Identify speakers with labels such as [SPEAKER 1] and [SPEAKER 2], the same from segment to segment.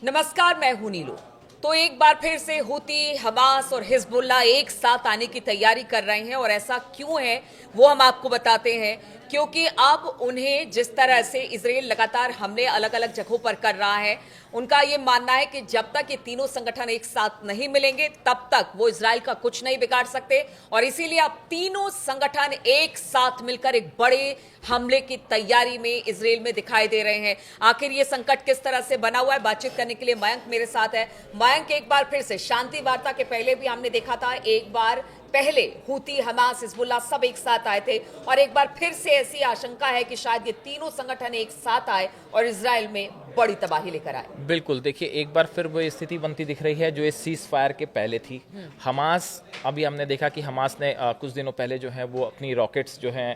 [SPEAKER 1] नमस्कार, मैं हूं नीलू। तो एक बार फिर से हूती, हमास और हिजबुल्लाह एक साथ आने की तैयारी कर रहे हैं और ऐसा क्यों है वो हम आपको बताते हैं। क्योंकि अब उन्हें जिस तरह से इजराइल लगातार हमले अलग अलग जगहों पर कर रहा है, उनका ये मानना है कि जब तक ये तीनों संगठन एक साथ नहीं मिलेंगे तब तक वो इजराइल का कुछ नहीं बिगाड़ सकते। और इसीलिए अब तीनों संगठन एक साथ मिलकर एक बड़े हमले की तैयारी में इजराइल में दिखाई दे रहे हैं। आखिर ये संकट किस तरह से बना हुआ है, बातचीत करने के लिए मयंक मेरे साथ है। मयंक, एक बार फिर से शांति वार्ता के पहले भी हमने देखा था, एक बार पहले हूती, हमास, हिजबुल्लाह सब एक साथ आए थे और एक बार फिर से ऐसी आशंका है कि शायद ये तीनों संगठन एक साथ आए और इजराइल में बड़ी तबाही लेकर आए।
[SPEAKER 2] बिल्कुल, देखिए एक बार फिर वो स्थिति बनती दिख रही है जो इस सीज फायर के पहले थी। हमास, अभी हमने देखा कि हमास ने कुछ दिनों पहले जो है वो अपनी रॉकेट्स जो हैं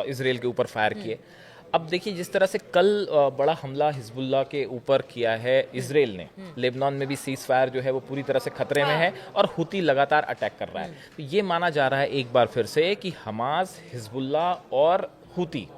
[SPEAKER 2] इजराइल के ऊपर फायर किए। अब देखिए जिस तरह से कल बड़ा हमला हिजबुल्लाह के ऊपर किया है इजराइल ने, लेबनान में भी सीज फायर जो है वो पूरी तरह से खतरे में है और हुती लगातार अटैक कर रहा है। तो ये माना जा रहा है एक बार फिर से कि हमास, हिजबुल्लाह और हुती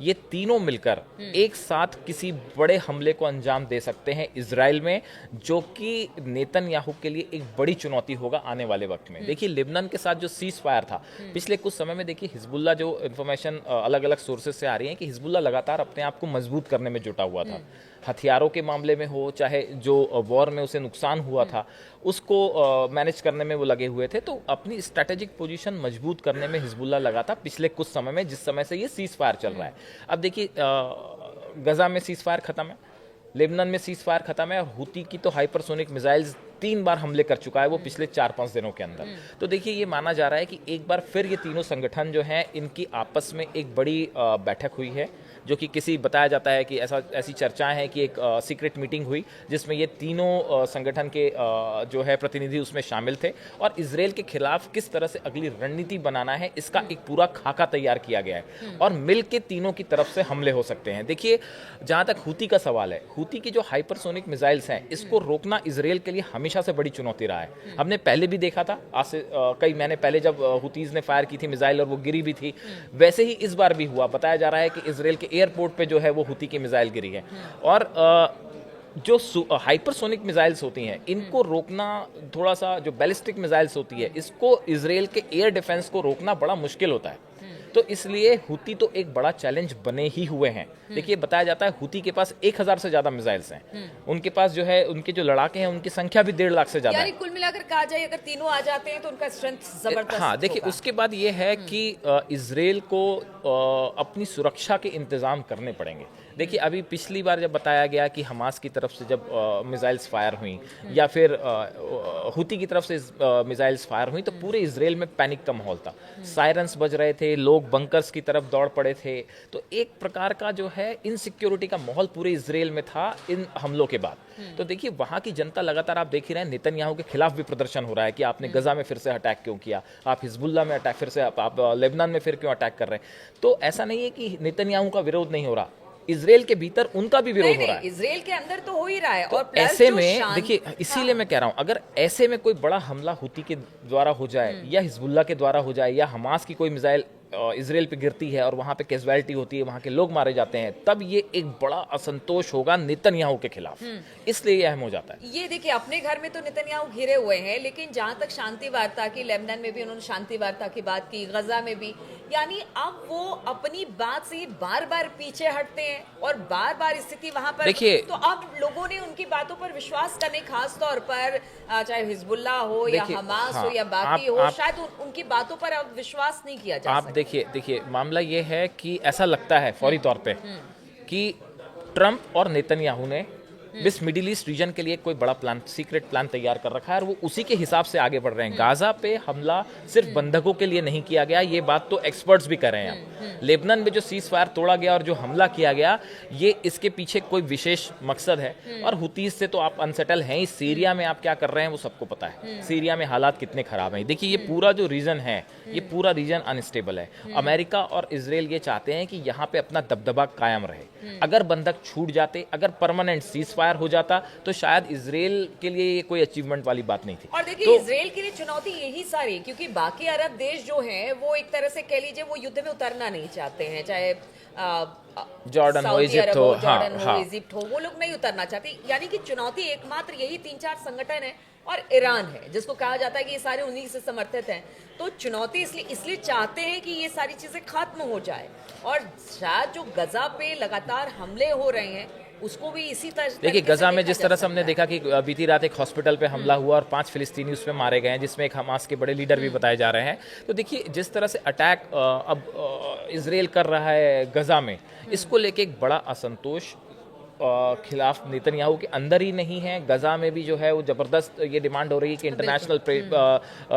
[SPEAKER 2] ये तीनों मिलकर एक साथ किसी बड़े हमले को अंजाम दे सकते हैं इजराइल में, जो कि नेतन्याहू के लिए एक बड़ी चुनौती होगा आने वाले वक्त में। देखिए लेबनान के साथ जो सीज फायर था पिछले कुछ समय में, देखिए हिजबुल्लाह, जो इन्फॉर्मेशन अलग अलग सोर्सेज से आ रही है कि हिजबुल्लाह लगातार अपने आप को मजबूत करने में जुटा हुआ था। हथियारों के मामले में हो, चाहे जो वॉर में उसे नुकसान हुआ था उसको मैनेज करने में वो लगे हुए थे। तो अपनी स्ट्रैटेजिक पोजीशन मजबूत करने में हिजबुल्लाह लगा था पिछले कुछ समय में, जिस समय से ये सीज फायर चल रहा है। अब देखिए गजा में सीज फायर खत्म है, लेबनान में सीज फायर खत्म है और हुती की तो हाइपरसोनिक मिसाइल्स 3 बार हमले कर चुका है वो पिछले 4-5 दिनों के अंदर। तो देखिए ये माना जा रहा है कि एक बार फिर ये तीनों संगठन जो हैं इनकी आपस में एक बड़ी बैठक हुई है, जो कि बताया जाता है कि ऐसी चर्चाएं हैं कि एक सीक्रेट मीटिंग हुई जिसमें ये तीनों संगठन के जो है प्रतिनिधि उसमें शामिल थे और इजराइल के खिलाफ किस तरह से अगली रणनीति बनाना है इसका एक पूरा खाका तैयार किया गया है और मिल के तीनों की तरफ से हमले हो सकते हैं। देखिए जहां तक हुती का सवाल है, हुती की जो हाइपरसोनिक मिसाइल्स हैं इसको रोकना इजराइल के लिए हमेशा से बड़ी चुनौती रहा है। हमने पहले भी देखा था, आज से कई महीने पहले जब हुतीज ने फायर की थी मिसाइल और वो गिरी भी थी, वैसे ही इस बार भी हुआ। बताया जा रहा है कि इजराइल के एयरपोर्ट पे जो है वो हुती की मिसाइल गिरी है और जो हाइपरसोनिक मिसाइल्स होती हैं इनको रोकना, थोड़ा सा जो बैलिस्टिक मिसाइल्स होती है इसको इजराइल के एयर डिफेंस को रोकना बड़ा मुश्किल होता है। तो इसलिए हुती तो एक बड़ा चैलेंज बने ही हुए हैं। देखिए बताया जाता है हुती के पास 1000 से ज्यादा मिसाइल्स हैं, उनके पास जो है उनके जो लड़ाके हैं उनकी संख्या भी 1.5 लाख से ज्यादा है।
[SPEAKER 1] कुल मिलाकर कहा जाए अगर तीनों आ जाते हैं तो उनका स्ट्रेंथ जबरदस्त।
[SPEAKER 2] हाँ देखिए उसके बाद ये है कि इजराइल को अपनी सुरक्षा के इंतजाम करने पड़ेंगे। देखिए अभी पिछली बार जब बताया गया कि हमास की तरफ से जब मिसाइल्स फायर हुई या फिर हुती की तरफ से मिसाइल्स फायर हुई तो पूरे इजराइल में पैनिक का माहौल था, सायरन्स बज रहे थे, लोग बंकर्स की तरफ दौड़ पड़े थे। तो एक प्रकार का जो है इनसिक्योरिटी का माहौल पूरे इजराइल में था इन हमलों के बाद। तो देखिए वहां की जनता लगातार, आप देख ही रहे हैं, नेतन्याहू के खिलाफ भी प्रदर्शन हो रहा है कि आपने गजा में फिर से अटैक क्यों किया, आप हिजबुल्लाह में अटैक फिर से आप लेबनान में फिर क्यों अटैक कर रहे हैं। तो ऐसा नहीं है कि नेतन्याहू का विरोध नहीं हो रहा, इजराइल के भीतर उनका भी विरोध हो रहा है,
[SPEAKER 1] इजराइल के अंदर तो हो ही रहा है।
[SPEAKER 2] तो
[SPEAKER 1] और
[SPEAKER 2] ऐसे में देखिए इसीलिए मैं कह रहा हूं अगर ऐसे में कोई बड़ा हमला हुती के द्वारा हो जाए या हिजबुल्लाह के द्वारा हो जाए या हमास की कोई मिसाइल इजराइल पे गिरती है और वहां पे कैजुअलिटी होती है, वहां के लोग मारे जाते हैं, तब ये एक बड़ा असंतोष होगा नेतन्याहू के खिलाफ, इसलिए ये अहम हो जाता है।
[SPEAKER 1] ये देखिए अपने घर में तो नेतन्याहू घिरे हुए हैं, लेकिन जहां तक शांति वार्ता की, लेबनान में भी उन्होंने शांति वार्ता की बात की, गजा में भी, यानी अब वो अपनी बात से बार बार पीछे हटते हैं और बार बार स्थिति वहां पर
[SPEAKER 2] देखिए,
[SPEAKER 1] तो अब लोगों ने उनकी बातों पर विश्वास करने, खास तौर पर चाहे हिजबुल्लाह हो या हमास हो या बाकी हो, शायद उनकी बातों पर अब विश्वास नहीं किया जा सकता।
[SPEAKER 2] देखिए मामला ये है कि ऐसा लगता है फौरी तौर पे कि ट्रंप और नेतन्याहू ने इस मिडिल ईस्ट रीजन के लिए कोई बड़ा प्लान, सीक्रेट प्लान तैयार कर रखा है और वो उसी के हिसाब से आगे बढ़ रहे हैं। गाजा पे हमला सिर्फ बंधकों के लिए नहीं किया गया, ये बात तो एक्सपर्ट्स भी कर रहे हैं। लेबनान में जो सीज फायर तोड़ा गया और जो हमला किया गया, ये इसके पीछे कोई विशेष मकसद है। और हुतीज से तो आप अनसेटल हैं ही, सीरिया में आप क्या कर रहे हैं वो सबको पता है, सीरिया में हालात कितने खराब हैं। देखिए ये पूरा जो रीजन है, ये पूरा रीजन अनस्टेबल है। अमेरिका और इजराइल ये चाहते हैं कि यहाँ पे अपना दबदबा कायम रहे। अगर बंधक छूट जाते, अगर परमानेंट सीज फायर हो जाता तो शायद इजराइल के लिए ये कोई अचीवमेंट वाली बात नहीं थी।
[SPEAKER 1] और देखिए इजराइल के लिए चुनौती यही सारी, क्योंकि बाकी अरब देश जो हैं वो एक तरह से कह लीजिए वो युद्ध में उतरना नहीं चाहते हैं, चाहे
[SPEAKER 2] जॉर्डन हो,
[SPEAKER 1] सऊदी
[SPEAKER 2] इजिप्ट
[SPEAKER 1] अरब
[SPEAKER 2] हो,
[SPEAKER 1] जॉर्डन हो,
[SPEAKER 2] हाँ।
[SPEAKER 1] इजिप्ट हो, वो लोग नहीं उतरना चाहते। यानी कि चुनौती एकमात्र यही 3-4 संगठन है और ईरान है, जिसको कहा जाता है कि ये सारे उन्हीं से समर्थित हैं। तो चुनौती इसलिए चाहते हैं कि ये सारी चीजें खत्म हो जाए, और शायद जो गजा पे लगातार हमले हो रहे हैं उसको भी इसी तरह
[SPEAKER 2] देखिए, गजा में जिस तरह से हमने देखा कि बीती रात एक हॉस्पिटल पे हमला हुआ और 5 फिलिस्तीनी उसमें मारे गए हैं, जिसमें एक हमास के बड़े लीडर भी बताए जा रहे हैं। तो देखिए, जिस तरह से अटैक अब इजराइल कर रहा है गजा में, इसको लेके एक बड़ा असंतोष खिलाफ नेतन्याहू के अंदर ही नहीं है, गजा में भी जो है वो जबरदस्त ये डिमांड हो रही है कि इंटरनेशनल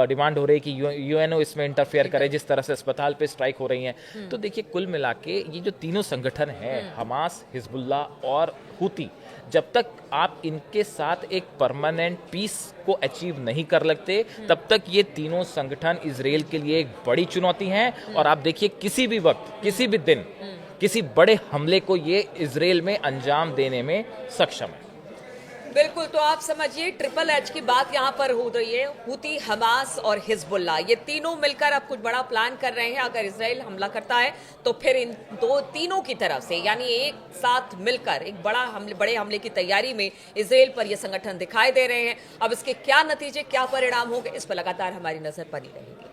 [SPEAKER 2] डिमांड हो रही है कि यूएनओ इसमें इंटरफेयर करे, जिस तरह से अस्पताल पे स्ट्राइक हो रही हैं। तो देखिए, कुल मिला के ये जो तीनों संगठन हैं, हमास, हिजबुल्ला और हुती, जब तक आप इनके साथ एक परमानेंट पीस को अचीव नहीं कर लेते, तब तक ये तीनों संगठन इजराइल के लिए एक बड़ी चुनौती हैं। और आप देखिए, किसी भी वक्त, किसी भी दिन, किसी बड़े हमले को ये इजराइल में अंजाम देने में सक्षम है।
[SPEAKER 1] बिल्कुल, तो आप समझिए ट्रिपल एच की बात यहाँ पर हो रही है। हुती, हमास और हिजबुल्ला, ये तीनों मिलकर अब कुछ बड़ा प्लान कर रहे हैं। अगर इजराइल हमला करता है तो फिर इन तीनों की तरफ से, यानी एक साथ मिलकर एक बड़े हमले की तैयारी में इजराइल पर ये संगठन दिखाई दे रहे हैं। अब इसके क्या नतीजे, क्या परिणाम होंगे, इस पर लगातार हमारी नजर बनी रहेगी।